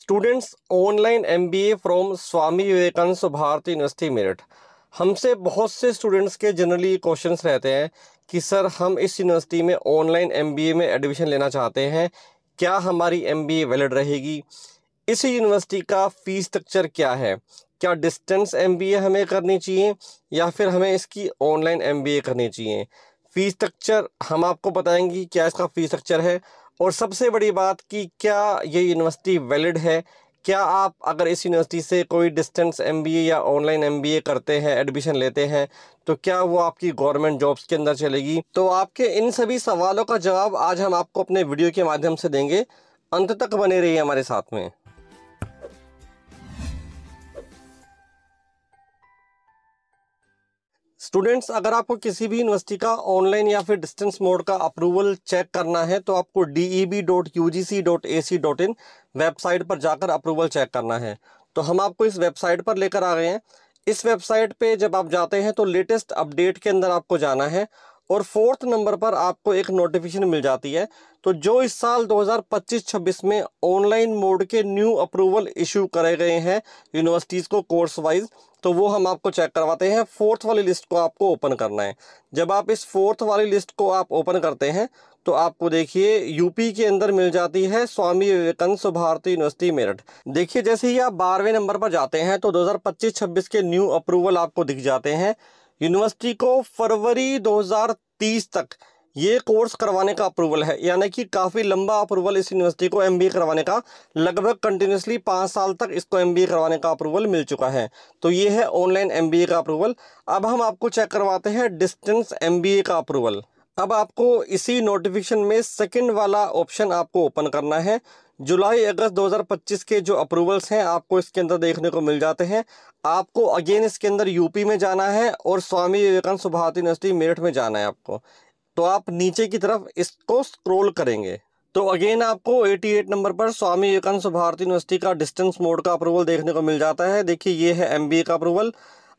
Students online MBA from Swami Vivekanand Bharati university Meerut. हमसे बहुत से स्टूडेंट्स के जनरली क्वेश्चंस रहते हैं कि सर हम इस यूनिवर्सिटी में ऑनलाइन एमबीए में एडमिशन लेना चाहते हैं, क्या हमारी एमबीए वैलिड रहेगी? इस यूनिवर्सिटी का फीस स्ट्रक्चर क्या है? क्या डिस्टेंस एमबीए हमें करनी चाहिए या फिर हमें इसकी ऑनलाइन एमबीए करनी चाहिए? फीस स्ट्रक्चर हम आपको बताएंगे क्या इसका फीस स्ट्रक्चर है, और सबसे बड़ी बात कि क्या ये यूनिवर्सिटी वैलिड है। क्या आप अगर इस यूनिवर्सिटी से कोई डिस्टेंस एमबीए या ऑनलाइन एमबीए करते हैं, एडमिशन लेते हैं, तो क्या वो आपकी गवर्नमेंट जॉब्स के अंदर चलेगी? तो आपके इन सभी सवालों का जवाब आज हम आपको अपने वीडियो के माध्यम से देंगे। अंत तक बने रहिए हमारे साथ में। स्टूडेंट्स, अगर आपको किसी भी यूनिवर्सिटी का ऑनलाइन या फिर डिस्टेंस मोड का अप्रूवल चेक करना है तो आपको deb.ugc.ac.in वेबसाइट पर जाकर अप्रूवल चेक करना है। तो हम आपको इस वेबसाइट पर लेकर आ गए हैं। इस वेबसाइट पे जब आप जाते हैं तो लेटेस्ट अपडेट के अंदर आपको जाना है और 4th नंबर पर आपको एक नोटिफिकेशन मिल जाती है। तो जो इस साल 2025-26 में ऑनलाइन मोड के न्यू अप्रूवल इशू करे गए हैं यूनिवर्सिटीज़ को कोर्स वाइज, तो वो हम आपको चेक करवाते हैं। 4th वाली लिस्ट को आपको ओपन करना है। जब आप इस 4th वाली लिस्ट को आप ओपन करते हैं तो आपको देखिए यूपी के अंदर मिल जाती है स्वामी विवेकानंद भारती यूनिवर्सिटी मेरठ। देखिए जैसे ही आप 12वें नंबर पर जाते हैं तो 2025-26 के न्यू अप्रूवल आपको दिख जाते हैं। यूनिवर्सिटी को फरवरी 2030 तक ये कोर्स करवाने का अप्रूवल है, यानी कि काफ़ी लंबा अप्रूवल इस यूनिवर्सिटी को एमबीए करवाने का, लगभग कंटिन्यूसली 5 साल तक इसको एमबीए करवाने का अप्रूवल मिल चुका है। तो ये है ऑनलाइन एमबीए का अप्रूवल। अब हम आपको चेक करवाते हैं डिस्टेंस एमबीए का अप्रूवल। अब आपको इसी नोटिफिकेशन में सेकंड वाला ऑप्शन आपको ओपन करना है। जुलाई अगस्त 2025 के जो अप्रूवल्स हैं आपको इसके अंदर देखने को मिल जाते हैं। आपको अगेन इसके अंदर यूपी में जाना है और स्वामी विवेकानंद भारती यूनिवर्सिटी मेरठ में जाना है आपको। तो आप नीचे की तरफ इसको स्क्रॉल करेंगे तो अगेन आपको 88 नंबर पर स्वामी विवेकानंद भारती यूनिवर्सिटी का डिस्टेंस मोड का अप्रूवल देखने को मिल जाता है। देखिए ये है एमबीए का अप्रूवल।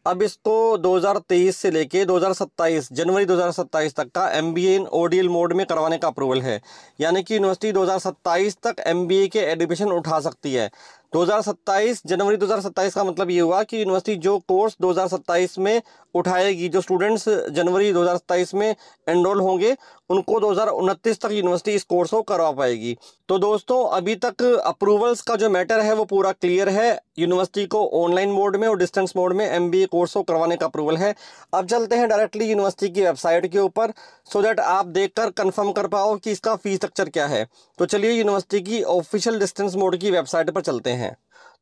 अब इसको 2023 से लेके 2027 जनवरी 2027 तक का एमबीए इन ओडीएल मोड में करवाने का अप्रूवल है, यानी कि यूनिवर्सिटी 2027 तक एमबीए के एडमिशन उठा सकती है। 2027 जनवरी 2027 का मतलब ये हुआ कि यूनिवर्सिटी जो कोर्स 2027 में उठाएगी, जो स्टूडेंट्स जनवरी 2027 में एनरोल होंगे, उनको 2029 तक यूनिवर्सिटी इस कोर्स को करवा पाएगी। तो दोस्तों अभी तक अप्रूवल्स का जो मैटर है वो पूरा क्लियर है। यूनिवर्सिटी को ऑनलाइन मोड में और डिस्टेंस मोड में एमबीए कोर्स को करवाने का अप्रूवल है। अब चलते हैं डायरेक्टली यूनिवर्सिटी की वेबसाइट के ऊपर सो दैट आप देखकर कंफर्म कर पाओ कि इसका फीस स्ट्रक्चर क्या है। तो चलिए यूनिवर्सिटी की ऑफिशियल डिस्टेंस मोड की वेबसाइट पर चलते हैं।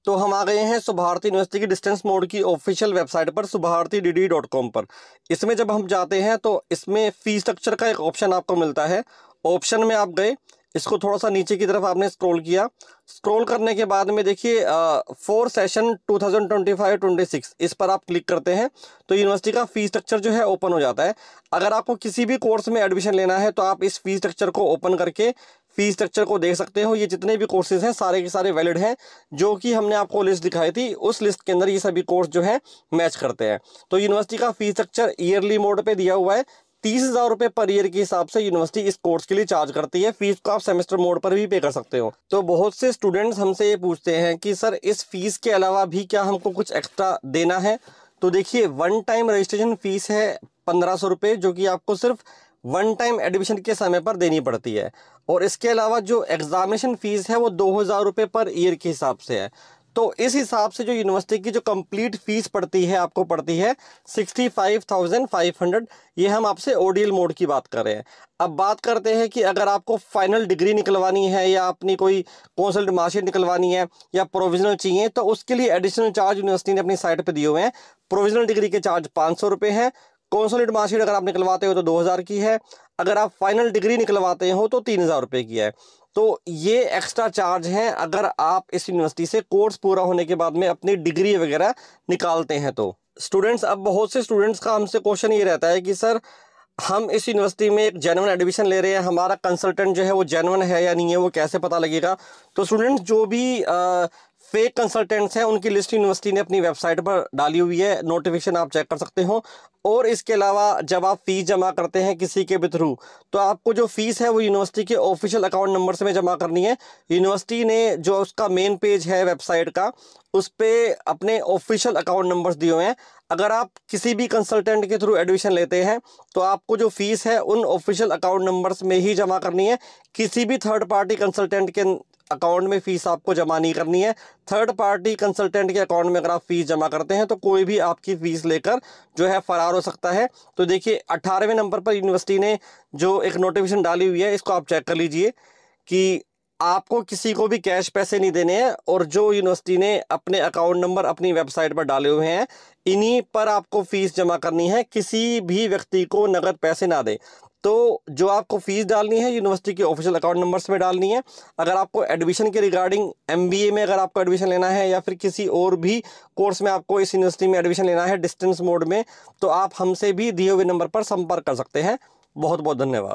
तो हम आ गए हैं सुभारती यूनिवर्सिटी की डिस्टेंस मोड की ऑफिशियल वेबसाइट पर subharti.dd.com पर। इसमें जब हम जाते हैं तो इसमें फीस स्ट्रक्चर का एक ऑप्शन आपको मिलता है। ऑप्शन में आप गए, इसको थोड़ा सा नीचे की तरफ आपने स्क्रॉल किया। स्क्रॉल करने के बाद में देखिए फॉर सेशन 2025-26 इस पर आप क्लिक करते हैं तो यूनिवर्सिटी का फीस स्ट्रक्चर जो है ओपन हो जाता है। अगर आपको किसी भी कोर्स में एडमिशन लेना है तो आप इस फीस स्ट्रक्चर को ओपन करके फीस स्ट्रक्चर को देख सकते हो। ये जितने भी कोर्सेज हैं सारे के सारे वैलिड हैं। जो कि हमने आपको लिस्ट दिखाई थी उस लिस्ट के अंदर ये सभी कोर्स जो है मैच करते हैं। तो यूनिवर्सिटी का फीस स्ट्रक्चर ईयरली मोड पे दिया हुआ है। 30,000 रुपये पर ईयर के हिसाब से यूनिवर्सिटी इस कोर्स के लिए चार्ज करती है। फीस को आप सेमेस्टर मोड पर भी पे कर सकते हो। तो बहुत से स्टूडेंट्स हमसे ये पूछते हैं कि सर इस फीस के अलावा भी क्या हमको कुछ एक्स्ट्रा देना है? तो देखिए वन टाइम रजिस्ट्रेशन फीस है 1500 रुपये, जो कि आपको सिर्फ वन टाइम एडमिशन के समय पर देनी पड़ती है। और इसके अलावा जो एग्जामिनेशन फीस है वो 2,000 रुपये पर ईयर के हिसाब से है। तो इस हिसाब से जो यूनिवर्सिटी की जो कंप्लीट फीस पड़ती है आपको पड़ती है 65,500। ये हम आपसे ओडीएल मोड की बात कर रहे हैं। अब बात करते हैं कि अगर आपको फाइनल डिग्री निकलवानी है या अपनी कोई कॉन्सल्ट मार्कशीट निकलवानी है या प्रोविजनल चाहिए तो उसके लिए एडिशनल चार्ज यूनिवर्सिटी ने अपनी साइट पर दिए हुए हैं। प्रोविजनल डिग्री के चार्ज 500 रुपये हैं। कॉन्सोलिड मार्कशीट अगर आप निकलवाते हो तो 2,000 की है। अगर आप फाइनल डिग्री निकलवाते हो तो 3,000 रुपये की है। तो ये एक्स्ट्रा चार्ज हैं अगर आप इस यूनिवर्सिटी से कोर्स पूरा होने के बाद में अपनी डिग्री वगैरह निकालते हैं। तो स्टूडेंट्स, अब बहुत से स्टूडेंट्स का हमसे क्वेश्चन ये रहता है कि सर हम इस यूनिवर्सिटी में एक जेन्युइन एडमिशन ले रहे हैं, हमारा कंसल्टेंट जो है वो जेन्युइन है या नहीं है, वो कैसे पता लगेगा? तो स्टूडेंट्स जो भी फेक कंसल्टेंट्स हैं उनकी लिस्ट यूनिवर्सिटी ने अपनी वेबसाइट पर डाली हुई है, नोटिफिकेशन आप चेक कर सकते हो। और इसके अलावा जब आप फीस जमा करते हैं किसी के भी थ्रू, तो आपको जो फीस है वो यूनिवर्सिटी के ऑफिशियल अकाउंट नंबर से में जमा करनी है। यूनिवर्सिटी ने जो उसका मेन पेज है वेबसाइट का, उस पर अपने ऑफिशियल अकाउंट नंबर्स दिए हुए हैं। अगर आप किसी भी कंसल्टेंट के थ्रू एडमिशन लेते हैं तो आपको जो फीस है उन ऑफिशियल अकाउंट नंबर्स में ही जमा करनी है। किसी भी थर्ड पार्टी कंसल्टेंट के अकाउंट में फ़ीस आपको जमा नहीं करनी है। थर्ड पार्टी कंसल्टेंट के अकाउंट में अगर आप फीस जमा करते हैं तो कोई भी आपकी फ़ीस लेकर जो है फ़रार हो सकता है। तो देखिए 18वें नंबर पर यूनिवर्सिटी ने जो एक नोटिफिकेशन डाली हुई है, इसको आप चेक कर लीजिए कि आपको किसी को भी कैश पैसे नहीं देने हैं, और जो यूनिवर्सिटी ने अपने अकाउंट नंबर अपनी वेबसाइट पर डाले हुए हैं इन्हीं पर आपको फ़ीस जमा करनी है, किसी भी व्यक्ति को नगद पैसे ना दे। तो जो आपको फ़ीस डालनी है यूनिवर्सिटी के ऑफिशियल अकाउंट नंबर्स में डालनी है। अगर आपको एडमिशन के रिगार्डिंग एमबीए में अगर आपको एडमिशन लेना है या फिर किसी और भी कोर्स में आपको इस यूनिवर्सिटी में एडमिशन लेना है डिस्टेंस मोड में, तो आप हमसे भी दिए हुए नंबर पर संपर्क कर सकते हैं। बहुत बहुत धन्यवाद।